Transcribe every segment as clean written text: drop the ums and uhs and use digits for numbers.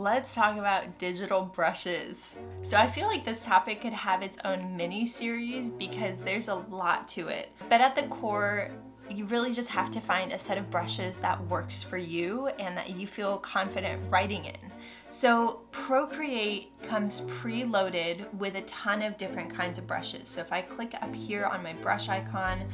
let's talk about digital brushes. So I feel like this topic could have its own mini series because there's a lot to it. But at the core, you really just have to find a set of brushes that works for you and that you feel confident writing in. So Procreate comes preloaded with a ton of different kinds of brushes. So if I click up here on my brush icon,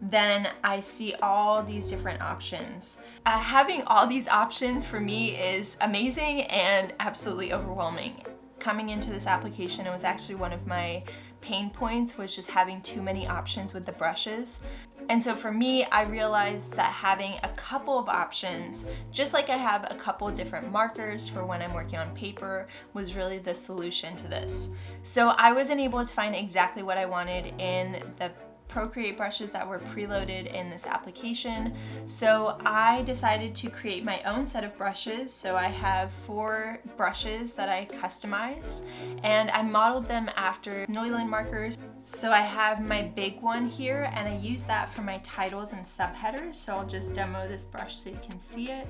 then I see all these different options. Having all these options for me is amazing and absolutely overwhelming. Coming into this application, it was actually one of my pain points, was just having too many options with the brushes. And so for me, I realized that having a couple of options, just like I have a couple different markers for when I'm working on paper, was really the solution to this. So I wasn't able to find exactly what I wanted in the Procreate brushes that were preloaded in this application. So I decided to create my own set of brushes. So I have 4 brushes that I customized, and I modeled them after Neuland markers. So I have my big one here, and I use that for my titles and subheaders. So I'll just demo this brush so you can see it.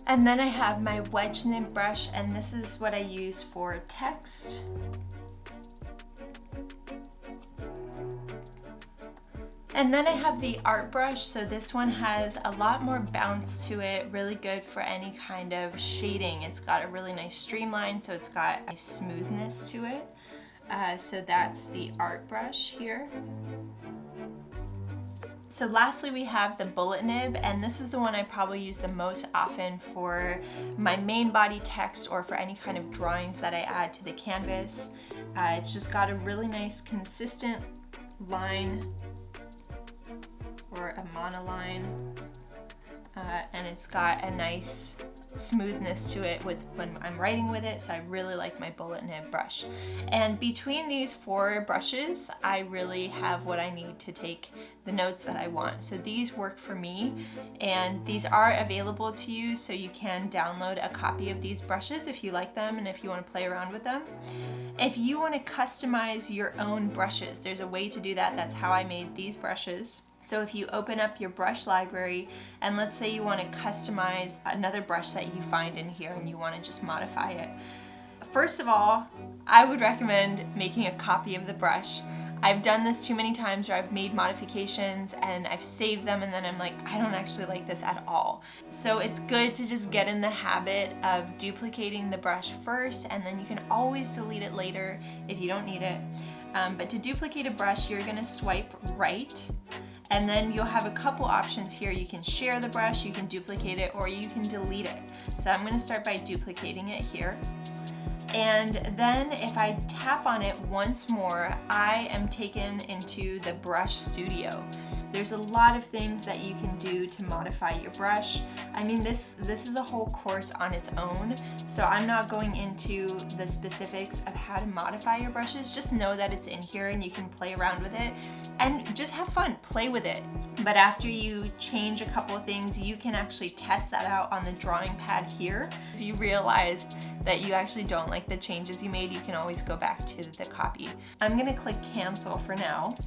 And then I have my wedge nib brush, and this is what I use for text. And then I have the art brush, so this one has a lot more bounce to it, really good for any kind of shading. It's got a really nice streamline, so it's got a smoothness to it. So that's the art brush here. So lastly, we have the bullet nib, and this is the one I probably use the most often for my main body text or for any kind of drawings that I add to the canvas. It's just got a really nice consistent line, or a monoline, and it's got a nice smoothness to it when I'm writing with it, so I really like my bullet nib brush. And between these 4 brushes, I really have what I need to take the notes that I want. So these work for me, and these are available to you, so you can download a copy of these brushes if you like them and if you want to play around with them. If you want to customize your own brushes, there's a way to do that. That's how I made these brushes. So if you open up your brush library, and let's say you want to customize another brush that you find in here and you want to just modify it. First of all, I would recommend making a copy of the brush. I've done this too many times where I've made modifications and I've saved them, and then I'm like, I don't actually like this at all. So it's good to just get in the habit of duplicating the brush first, and then you can always delete it later if you don't need it. But to duplicate a brush, you're going to swipe right. And then you'll have a couple options here. You can share the brush, you can duplicate it, or you can delete it. So I'm going to start by duplicating it here. And then if I tap on it once more, I am taken into the brush studio. There's a lot of things that you can do to modify your brush. I mean, this is a whole course on its own, so I'm not going into the specifics of how to modify your brushes. Just know that it's in here and you can play around with it and just have fun, play with it. But after you change a couple of things, you can actually test that out on the drawing pad here. If you realize that you actually don't like the changes you made, you can always go back to the copy. I'm gonna click cancel for now.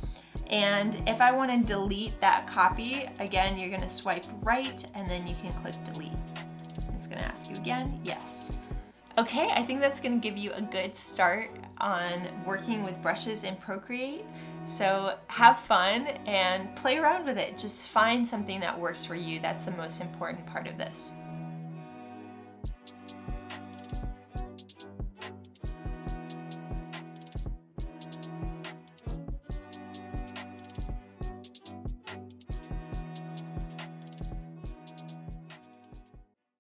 And if I want to delete that copy, again, you're going to swipe right and then you can click delete. It's going to ask you again, yes. Okay, I think that's going to give you a good start on working with brushes in Procreate. So have fun and play around with it. Just find something that works for you. That's the most important part of this.